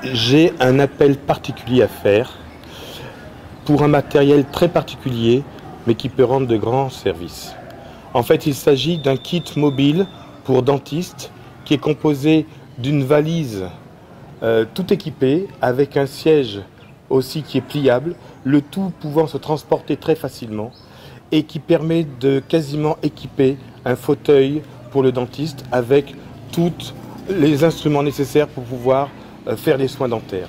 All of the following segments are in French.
j'ai un appel particulier à faire pour un matériel très particulier, mais qui peut rendre de grands services. En fait, il s'agit d'un kit mobile pour dentiste qui est composé d'une valise tout équipée avec un siège aussi qui est pliable, le tout pouvant se transporter très facilement et qui permet de quasiment équiper un fauteuil pour le dentiste avec tous les instruments nécessaires pour pouvoir faire les soins dentaires.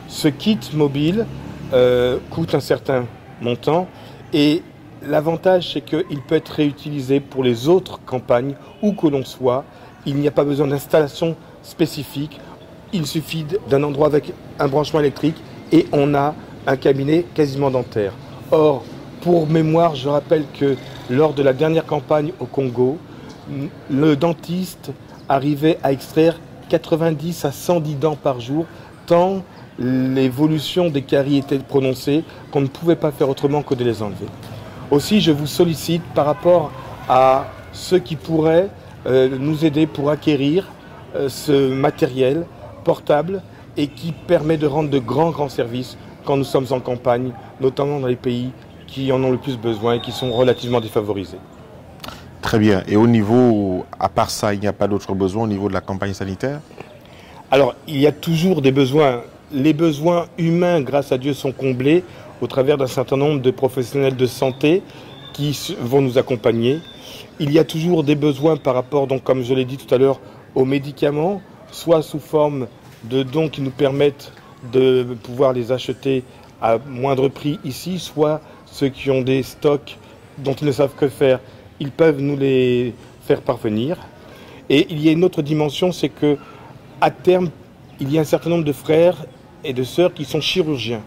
Ce kit mobile coûte un certain montant et l'avantage c'est qu'il peut être réutilisé pour les autres campagnes où que l'on soit. Il n'y a pas besoin d'installation spécifique, il suffit d'un endroit avec un branchement électrique et on a un cabinet quasiment dentaire. Or, pour mémoire, je rappelle que lors de la dernière campagne au Congo, le dentiste arrivait à extraire 90 à 110 dents par jour, tant l'évolution des caries était prononcée qu'on ne pouvait pas faire autrement que de les enlever. Aussi, je vous sollicite par rapport à ceux qui pourraient nous aider pour acquérir ce matériel portable et qui permet de rendre de grands services quand nous sommes en campagne, notamment dans les pays qui en ont le plus besoin et qui sont relativement défavorisés. Très bien. Et au niveau, à part ça, il n'y a pas d'autres besoins au niveau de la campagne sanitaire? Alors, il y a toujours des besoins. Les besoins humains, grâce à Dieu, sont comblés au travers d'un certain nombre de professionnels de santé qui vont nous accompagner. Il y a toujours des besoins par rapport, donc, comme je l'ai dit tout à l'heure, aux médicaments, soit sous forme de dons qui nous permettent de pouvoir les acheter à moindre prix ici, soit ceux qui ont des stocks dont ils ne savent que faire, ils peuvent nous les faire parvenir. Et il y a une autre dimension, c'est que à terme, il y a un certain nombre de frères et de sœurs qui sont chirurgiens.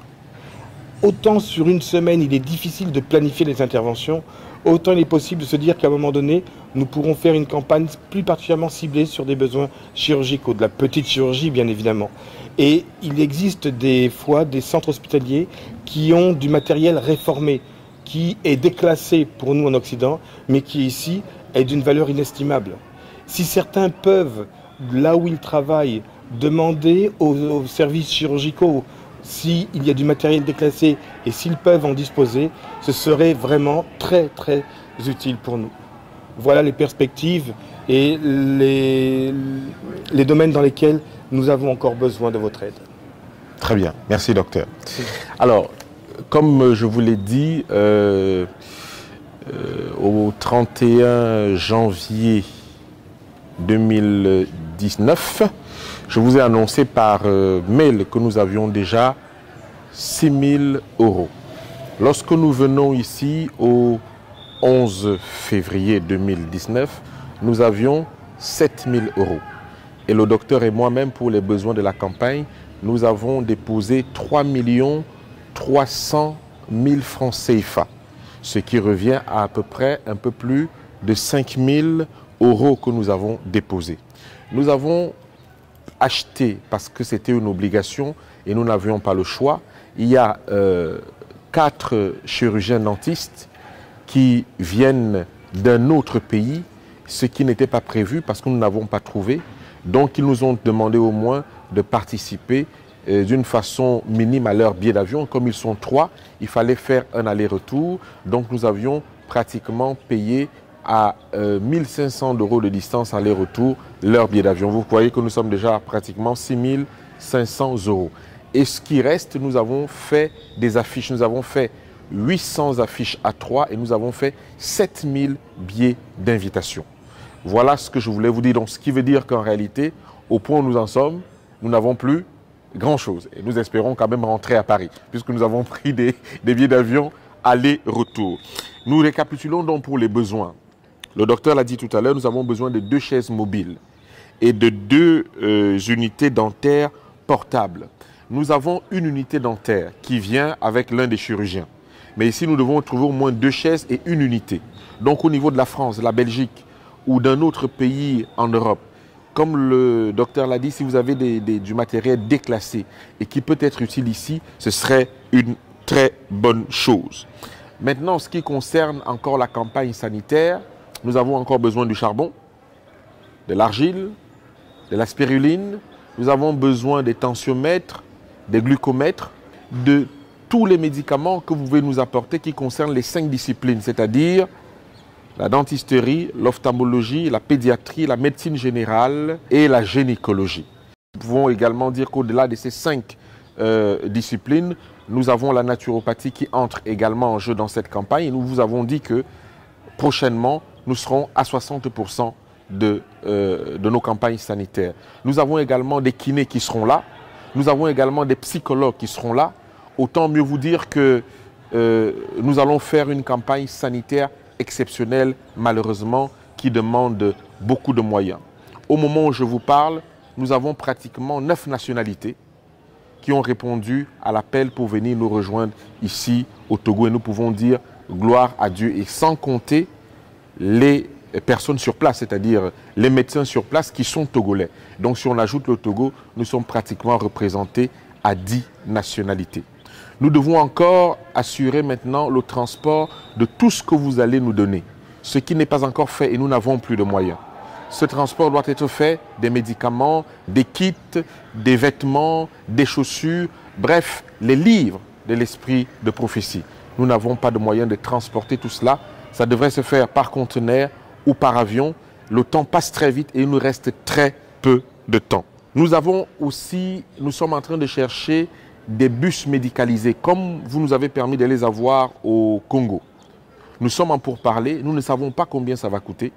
Autant sur une semaine, il est difficile de planifier les interventions, autant il est possible de se dire qu'à un moment donné, nous pourrons faire une campagne plus particulièrement ciblée sur des besoins chirurgicaux, de la petite chirurgie bien évidemment. Et il existe des fois des centres hospitaliers qui ont du matériel réformé, qui est déclassé pour nous en Occident, mais qui ici est d'une valeur inestimable. Si certains peuvent, là où ils travaillent, demander aux services chirurgicaux s'il y a du matériel déclassé et s'ils peuvent en disposer, ce serait vraiment très utile pour nous. Voilà les perspectives et les domaines dans lesquels nous avons encore besoin de votre aide. Très bien, merci docteur. Alors, comme je vous l'ai dit, au 31 janvier 2019, je vous ai annoncé par mail que nous avions déjà 6 000 €. Lorsque nous venons ici au 11 février 2019, nous avions 7 000 €. Et le docteur et moi-même, pour les besoins de la campagne, nous avons déposé 3 300 000 francs CFA, ce qui revient à peu près un peu plus de 5 000 € que nous avons déposés. Nous avons acheté, parce que c'était une obligation et nous n'avions pas le choix, il y a 4 chirurgiens dentistes qui viennent d'un autre pays, ce qui n'était pas prévu parce que nous n'avons pas trouvé. Donc ils nous ont demandé au moins de participer d'une façon minime à leur billet d'avion. Comme ils sont 3, il fallait faire un aller-retour. Donc nous avions pratiquement payé à 1 500 € de distance aller-retour leur billet d'avion. Vous voyez que nous sommes déjà à pratiquement 6 500 €. Et ce qui reste, nous avons fait des affiches. Nous avons fait 800 affiches A3 et nous avons fait 7000 billets d'invitation. Voilà ce que je voulais vous dire. Donc, ce qui veut dire qu'en réalité, au point où nous en sommes, nous n'avons plus grand-chose. Et nous espérons quand même rentrer à Paris, puisque nous avons pris des billets d'avion aller-retour. Nous récapitulons donc pour les besoins. Le docteur l'a dit tout à l'heure, nous avons besoin de 2 chaises mobiles et de 2 unités dentaires portables. Nous avons une unité dentaire qui vient avec l'un des chirurgiens. Mais ici, nous devons trouver au moins 2 chaises et une unité. Donc, au niveau de la France, de la Belgique ou d'un autre pays en Europe, comme le docteur l'a dit, si vous avez du matériel déclassé et qui peut être utile ici, ce serait une très bonne chose. Maintenant, ce qui concerne encore la campagne sanitaire, nous avons encore besoin du charbon, de l'argile, de la spiruline, nous avons besoin des tensiomètres, des glucomètres, de tous les médicaments que vous pouvez nous apporter qui concernent les 5 disciplines, c'est-à-dire la dentisterie, l'ophtalmologie, la pédiatrie, la médecine générale et la gynécologie. Nous pouvons également dire qu'au-delà de ces 5 disciplines, nous avons la naturopathie qui entre également en jeu dans cette campagne. Et nous vous avons dit que prochainement, nous serons à 60% de nos campagnes sanitaires. Nous avons également des kinés qui seront là. Nous avons également des psychologues qui seront là. Autant mieux vous dire que nous allons faire une campagne sanitaire exceptionnelle, malheureusement, qui demande beaucoup de moyens. Au moment où je vous parle, nous avons pratiquement 9 nationalités qui ont répondu à l'appel pour venir nous rejoindre ici au Togo. Et nous pouvons dire gloire à Dieu. Et sans compter les personnes sur place, c'est-à-dire les médecins sur place qui sont togolais. Donc si on ajoute le Togo, nous sommes pratiquement représentés à 10 nationalités. Nous devons encore assurer maintenant le transport de tout ce que vous allez nous donner, ce qui n'est pas encore fait et nous n'avons plus de moyens. Ce transport doit être fait des médicaments, des kits, des vêtements, des chaussures, bref, les livres de l'esprit de prophétie. Nous n'avons pas de moyens de transporter tout cela. Ça devrait se faire par conteneur ou par avion. Le temps passe très vite et il nous reste très peu de temps. Nous sommes en train de chercher des bus médicalisés, comme vous nous avez permis de les avoir au Congo. Nous sommes en pourparlers, nous ne savons pas combien ça va coûter,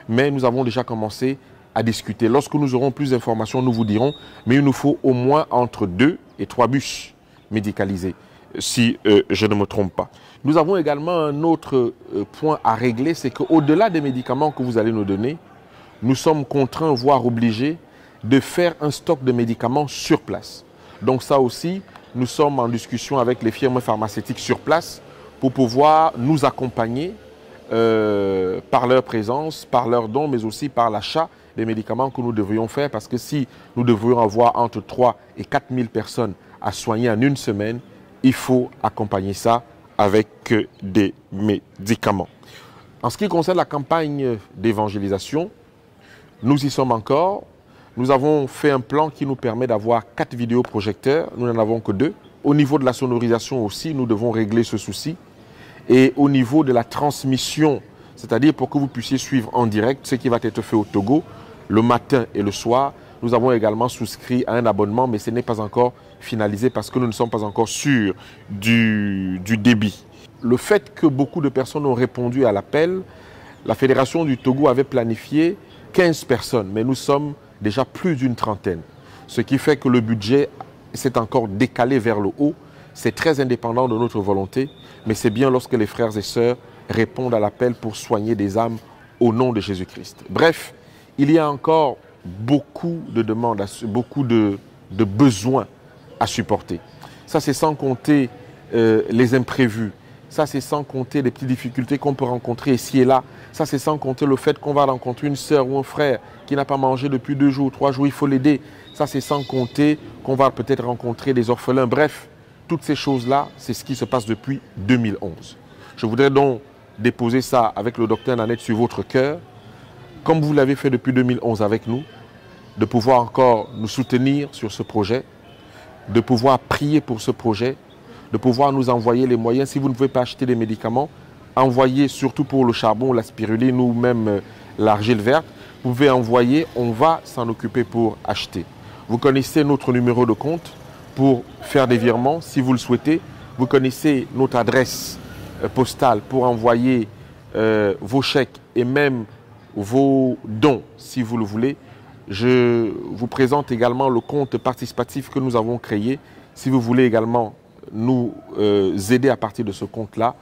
mais nous avons déjà commencé à discuter. Lorsque nous aurons plus d'informations, nous vous dirons, mais il nous faut au moins entre 2 et 3 bus médicalisés, si je ne me trompe pas. Nous avons également un autre point à régler, c'est qu'au-delà des médicaments que vous allez nous donner, nous sommes contraints, voire obligés, de faire un stock de médicaments sur place. Donc ça aussi, nous sommes en discussion avec les firmes pharmaceutiques sur place pour pouvoir nous accompagner par leur présence, par leurs dons, mais aussi par l'achat des médicaments que nous devrions faire. Parce que si nous devrions avoir entre 3 et 4 000 personnes à soigner en une semaine, il faut accompagner ça avec des médicaments. En ce qui concerne la campagne d'évangélisation, nous y sommes encore. Nous avons fait un plan qui nous permet d'avoir 4 vidéoprojecteurs. Nous n'en avons que 2. Au niveau de la sonorisation aussi, nous devons régler ce souci. Et au niveau de la transmission, c'est-à-dire pour que vous puissiez suivre en direct ce qui va être fait au Togo, le matin et le soir, nous avons également souscrit à un abonnement, mais ce n'est pas encore finalisé parce que nous ne sommes pas encore sûrs du débit. Le fait que beaucoup de personnes ont répondu à l'appel, la Fédération du Togo avait planifié 15 personnes, mais nous sommes déjà plus d'une trentaine. Ce qui fait que le budget s'est encore décalé vers le haut. C'est très indépendant de notre volonté, mais c'est bien lorsque les frères et sœurs répondent à l'appel pour soigner des âmes au nom de Jésus-Christ. Bref, il y a encore beaucoup de demandes, beaucoup de besoins à supporter. Ça, c'est sans compter les imprévus. Ça, c'est sans compter les petites difficultés qu'on peut rencontrer ici et là. Ça, c'est sans compter le fait qu'on va rencontrer une sœur ou un frère qui n'a pas mangé depuis 2 jours, 3 jours, il faut l'aider. Ça, c'est sans compter qu'on va peut-être rencontrer des orphelins. Bref, toutes ces choses-là, c'est ce qui se passe depuis 2011. Je voudrais donc déposer ça avec le docteur Nanette sur votre cœur, comme vous l'avez fait depuis 2011 avec nous, de pouvoir encore nous soutenir sur ce projet, de pouvoir prier pour ce projet, de pouvoir nous envoyer les moyens. Si vous ne pouvez pas acheter des médicaments, envoyez surtout pour le charbon, la spiruline ou même l'argile verte. Vous pouvez envoyer, on va s'en occuper pour acheter. Vous connaissez notre numéro de compte pour faire des virements si vous le souhaitez. Vous connaissez notre adresse postale pour envoyer vos chèques et même vos dons si vous le voulez. Je vous présente également le compte participatif que nous avons créé. Si vous voulez également nous aider à partir de ce compte-là,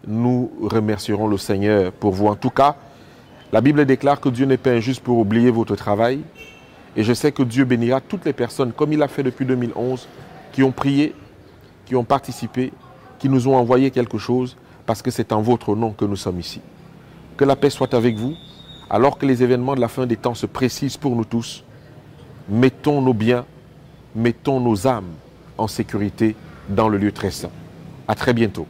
nous remercierons le Seigneur pour vous. En tout cas, la Bible déclare que Dieu n'est pas injuste pour oublier votre travail. Et je sais que Dieu bénira toutes les personnes, comme il a fait depuis 2011, qui ont prié, qui ont participé, qui nous ont envoyé quelque chose, parce que c'est en votre nom que nous sommes ici. Que la paix soit avec vous, alors que les événements de la fin des temps se précisent pour nous tous. Mettons nos biens, mettons nos âmes en sécurité dans le lieu très saint. À très bientôt.